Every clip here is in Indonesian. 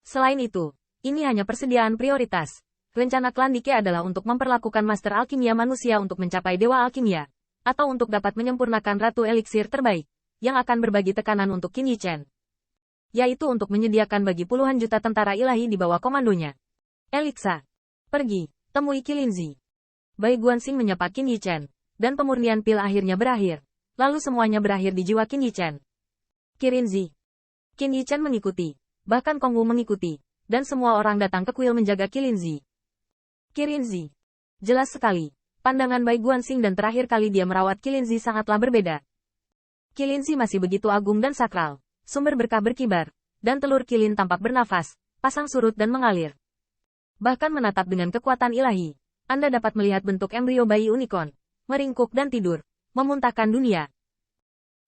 Selain itu, ini hanya persediaan prioritas. Rencana klan Dike adalah untuk memperlakukan Master Alkimia manusia untuk mencapai Dewa Alkimia, atau untuk dapat menyempurnakan Ratu Eliksir terbaik, yang akan berbagi tekanan untuk Qin Yichen. Yaitu untuk menyediakan bagi puluhan juta tentara ilahi di bawah komandonya. Elixa, pergi, temui Qilinzi. Bai Guanxing menyapa Qin Yichen, dan pemurnian pil akhirnya berakhir. Lalu semuanya berakhir di jiwa Qin Yichen. Qilinzi. Qin Yichen mengikuti, bahkan Kong Wu mengikuti, dan semua orang datang ke kuil menjaga Qilinzi. Qilinzi. Jelas sekali, pandangan Bai Guanxing dan terakhir kali dia merawat Qilinzi sangatlah berbeda. Qilinzi masih begitu agung dan sakral, sumber berkah berkibar, dan telur Qilin tampak bernafas, pasang surut dan mengalir. Bahkan menatap dengan kekuatan ilahi, Anda dapat melihat bentuk embrio bayi unicorn, meringkuk dan tidur, memuntahkan dunia.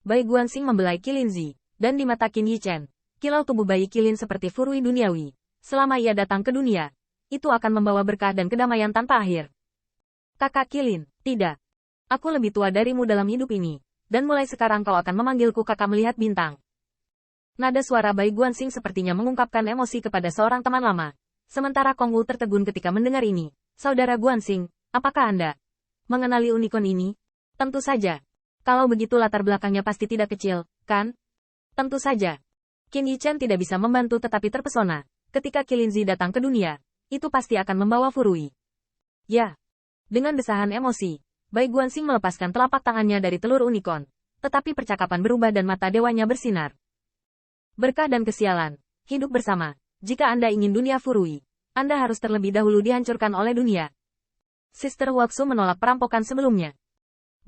Bai Guanxing membelai Qilinzi, dan di mata Qin Yichen, kilau tubuh bayi Qilin seperti furui duniawi. Selama ia datang ke dunia, itu akan membawa berkah dan kedamaian tanpa akhir. Kakak Qilin, tidak. Aku lebih tua darimu dalam hidup ini, dan mulai sekarang kau akan memanggilku kakak melihat bintang. Nada suara Bai Guanxing sepertinya mengungkapkan emosi kepada seorang teman lama. Sementara Kong Wu tertegun ketika mendengar ini. Saudara Guanxing, apakah Anda mengenali unicorn ini? Tentu saja. Kalau begitu latar belakangnya pasti tidak kecil, kan? Tentu saja. Qin Yichen tidak bisa membantu tetapi terpesona. Ketika Qilinzi datang ke dunia, itu pasti akan membawa furui. Ya. Dengan desahan emosi, Bai Guanxing melepaskan telapak tangannya dari telur unicorn. Tetapi percakapan berubah dan mata dewanya bersinar. Berkah dan kesialan, hidup bersama. Jika Anda ingin dunia furui, Anda harus terlebih dahulu dihancurkan oleh dunia. Sister Waksu menolak perampokan sebelumnya.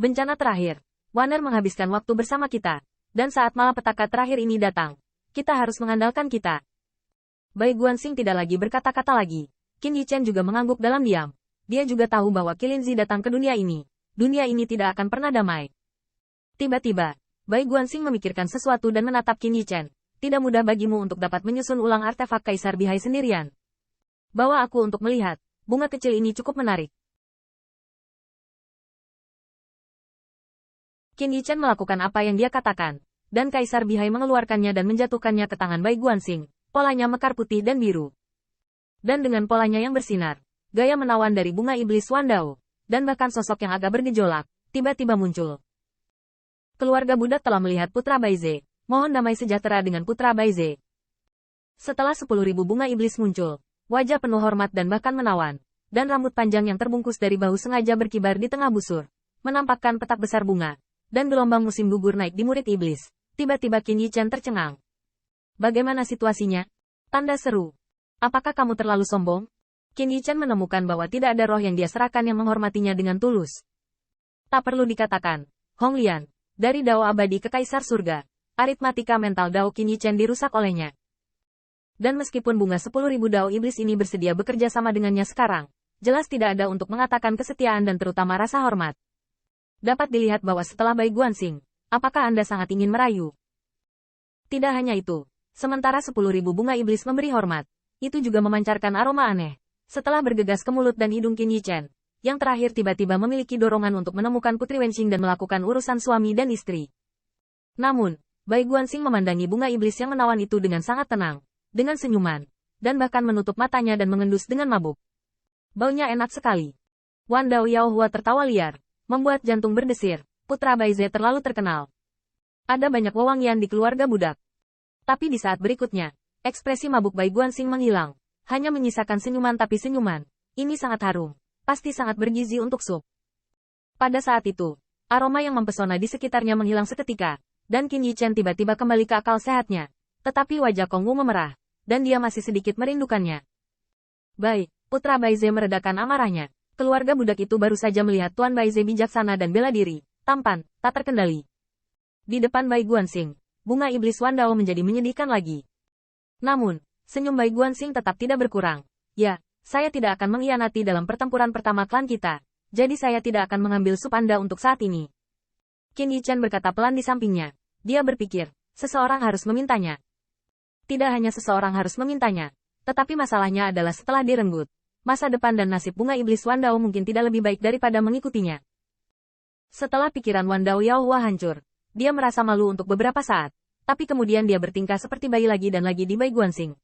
Bencana terakhir, Wanner menghabiskan waktu bersama kita, dan saat malapetaka terakhir ini datang, kita harus mengandalkan kita. Bai Guanxing tidak lagi berkata-kata lagi. Qin Yichen juga mengangguk dalam diam. Dia juga tahu bahwa Qilinzi datang ke dunia ini. Dunia ini tidak akan pernah damai. Tiba-tiba, Bai Guanxing memikirkan sesuatu dan menatap Qin Yichen. Tidak mudah bagimu untuk dapat menyusun ulang artefak Kaisar Bihai sendirian. Bawa aku untuk melihat. Bunga kecil ini cukup menarik. Qin Yichen melakukan apa yang dia katakan, dan Kaisar Bihai mengeluarkannya dan menjatuhkannya ke tangan Bai Guanxing. Polanya mekar putih dan biru. Dan dengan polanya yang bersinar, gaya menawan dari bunga iblis Wandao, dan bahkan sosok yang agak bergejolak, tiba-tiba muncul. Keluarga budak telah melihat Putra Baize. Mohon damai sejahtera dengan Putra Baize. Setelah 10.000 bunga iblis muncul, wajah penuh hormat dan bahkan menawan, dan rambut panjang yang terbungkus dari bahu sengaja berkibar di tengah busur, menampakkan petak besar bunga, dan gelombang musim gugur naik di murid iblis. Tiba-tiba Qin Yichen tercengang. Bagaimana situasinya? Tanda seru. Apakah kamu terlalu sombong? Qin Yichen menemukan bahwa tidak ada roh yang dia serahkan yang menghormatinya dengan tulus. Tak perlu dikatakan, Hong Lian, dari Dao Abadi ke Kaisar Surga, aritmatika mental Dao Qin Yichen dirusak olehnya. Dan meskipun bunga 10.000 Dao Iblis ini bersedia bekerja sama dengannya sekarang, jelas tidak ada untuk mengatakan kesetiaan dan terutama rasa hormat. Dapat dilihat bahwa setelah Bai Guanxing, apakah Anda sangat ingin merayu? Tidak hanya itu, sementara 10.000 bunga iblis memberi hormat, itu juga memancarkan aroma aneh. Setelah bergegas ke mulut dan hidung Qin Yichen, yang terakhir tiba-tiba memiliki dorongan untuk menemukan Putri Wenqing dan melakukan urusan suami dan istri. Namun, Bai Guanxing memandangi bunga iblis yang menawan itu dengan sangat tenang, dengan senyuman, dan bahkan menutup matanya dan mengendus dengan mabuk. Baunya enak sekali. Wan Dao Yaohua tertawa liar, membuat jantung berdesir. Putra Baize terlalu terkenal. Ada banyak wewangian di keluarga budak. Tapi di saat berikutnya, ekspresi mabuk Bai Guanxing menghilang. Hanya menyisakan senyuman tapi senyuman. Ini sangat harum. Pasti sangat bergizi untuk sup. Pada saat itu, aroma yang mempesona di sekitarnya menghilang seketika, dan Qin Yichen tiba-tiba kembali ke akal sehatnya. Tetapi wajah Kong Wu memerah, dan dia masih sedikit merindukannya. Baik, Putra Baize meredakan amarahnya. Keluarga budak itu baru saja melihat Tuan Baize bijaksana dan bela diri, tampan, tak terkendali. Di depan Bai Guanxing, bunga iblis Wandao menjadi menyedihkan lagi. Namun, senyum Bai Guanxing tetap tidak berkurang. Ya, saya tidak akan mengkhianati dalam pertempuran pertama klan kita, jadi saya tidak akan mengambil sup Anda untuk saat ini. Qin Yichen berkata pelan di sampingnya. Dia berpikir, seseorang harus memintanya. Tidak hanya seseorang harus memintanya, tetapi masalahnya adalah setelah direnggut, masa depan dan nasib bunga iblis Wandao mungkin tidak lebih baik daripada mengikutinya. Setelah pikiran Wandao Yaohua hancur, dia merasa malu untuk beberapa saat, tapi kemudian dia bertingkah seperti bayi lagi dan lagi di Bai Guanxing.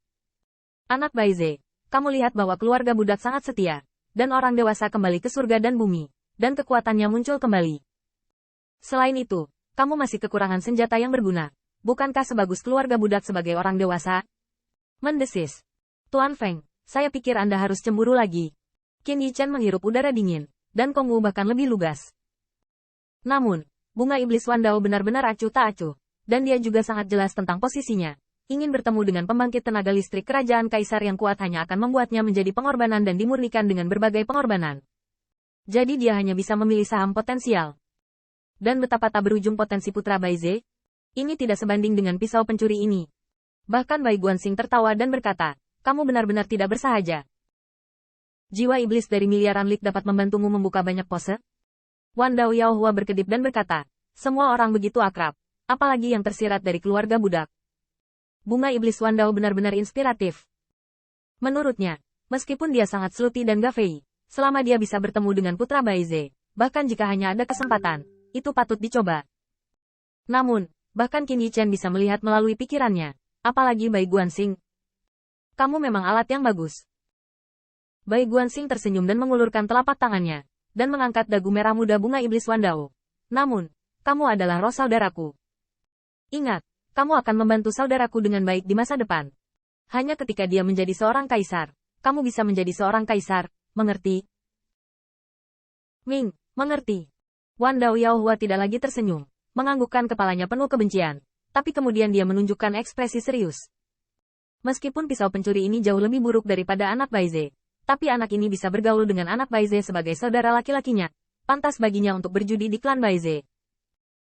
Anak Baize, kamu lihat bahwa keluarga budak sangat setia, dan orang dewasa kembali ke surga dan bumi, dan kekuatannya muncul kembali. Selain itu, kamu masih kekurangan senjata yang berguna. Bukankah sebagus keluarga budak sebagai orang dewasa? Mendesis. Tuan Feng, saya pikir Anda harus cemburu lagi. Qin Yichen menghirup udara dingin, dan Kong Wu bahkan lebih lugas. Namun, bunga iblis Wandao benar-benar acuh tak acuh, dan dia juga sangat jelas tentang posisinya. Ingin bertemu dengan pembangkit tenaga listrik kerajaan kaisar yang kuat hanya akan membuatnya menjadi pengorbanan dan dimurnikan dengan berbagai pengorbanan. Jadi dia hanya bisa memilih saham potensial. Dan betapa tak berujung potensi putra Baize? Ini tidak sebanding dengan pisau pencuri ini. Bahkan Bai Guanxing tertawa dan berkata, kamu benar-benar tidak bersahaja. Jiwa iblis dari miliaran lik dapat membantumu membuka banyak pose? Wandao Yaohua berkedip dan berkata, semua orang begitu akrab, apalagi yang tersirat dari keluarga budak. Bunga iblis Wandao benar-benar inspiratif. Menurutnya, meskipun dia sangat sluti dan gafei, selama dia bisa bertemu dengan putra Baize, bahkan jika hanya ada kesempatan, itu patut dicoba. Namun, bahkan Qin Yichen bisa melihat melalui pikirannya, apalagi Bai Guanxing. Kamu memang alat yang bagus. Bai Guanxing tersenyum dan mengulurkan telapak tangannya, dan mengangkat dagu merah muda bunga iblis Wandao. Namun, kamu adalah roh saudaraku. Ingat, kamu akan membantu saudaraku dengan baik di masa depan. Hanya ketika dia menjadi seorang kaisar, kamu bisa menjadi seorang kaisar, mengerti? Ming, mengerti. Wandao Yaohua tidak lagi tersenyum, menganggukkan kepalanya penuh kebencian, tapi kemudian dia menunjukkan ekspresi serius. Meskipun pisau pencuri ini jauh lebih buruk daripada anak Baize, tapi anak ini bisa bergaul dengan anak Baize sebagai saudara laki-lakinya, pantas baginya untuk berjudi di klan Baize.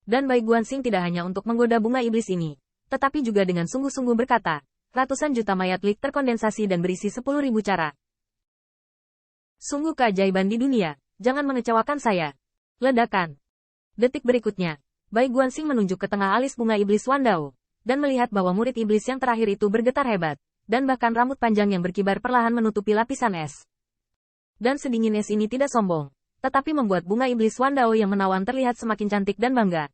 Dan Bai Guanxing tidak hanya untuk menggoda bunga iblis ini, tetapi juga dengan sungguh-sungguh berkata, ratusan juta mayat lik terkondensasi dan berisi 10.000 cara. Sungguh keajaiban di dunia, jangan mengecewakan saya. Ledakan. Detik berikutnya, Bai Guanxing menunjuk ke tengah alis bunga iblis Wandao, dan melihat bahwa murid iblis yang terakhir itu bergetar hebat, dan bahkan rambut panjang yang berkibar perlahan menutupi lapisan es. Dan sedingin es ini tidak sombong, tetapi membuat bunga iblis Wandao yang menawan terlihat semakin cantik dan bangga.